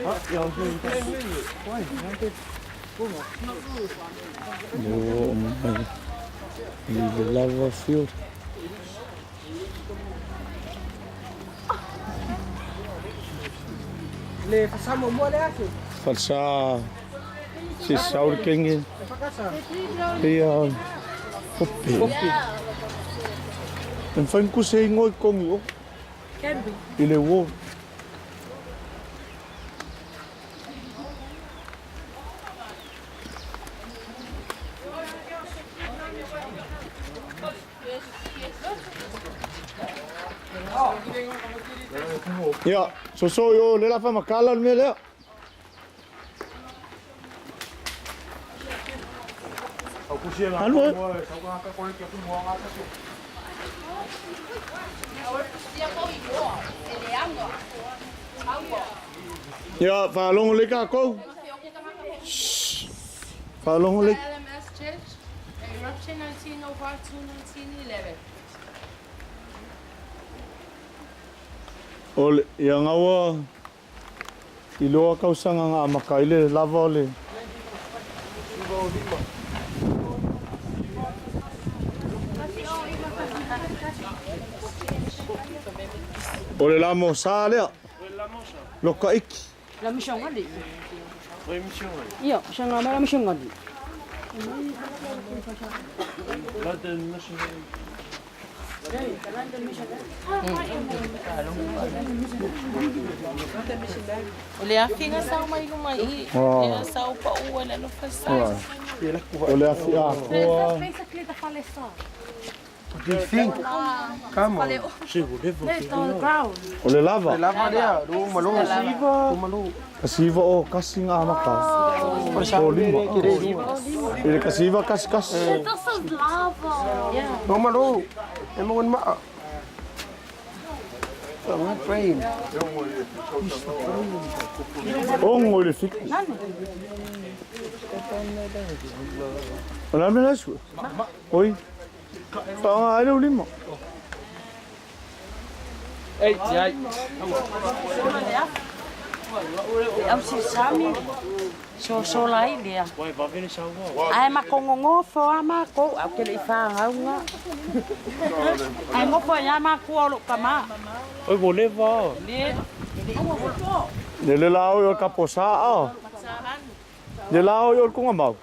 The lava field. Le facciamo mole anche. Falsa si saurkengi. Ia Poppy. En fai ku se ngoi kongi o. Kenby. Ile wo. Ja, so yo le la fa makala me le. Hallo. Ja, fa long le ka ko. Fa long le. LMS Church, eruption 1904 to 1911. Ole yang awa ilo ka usanga nga makaile lava ole. Ole la mo sa le. Lo ka ik. La mission ali. Mission. Io, sono la mission ali. Ole afinga sa mai mai e sa pa o ela no fasa. Ole a fi a ko. Come on. Ole lava. Lava dia, do malu. Malu. Kasiva o kasi nga maka. Olima. Ile kasiva kas. Do malu. Emang ma. Sangat rain. Ong ole fik. Ona me lasu. Oi. Tanga ada ulima. Am si sami. So lai dia. Ai ma kongongo fo ama ko au ke le fa nga. Ai mo fo ya ma ko lo kama. Oi, vou levar. Le lao yo kaposa a. Le lao yo ku ngamau.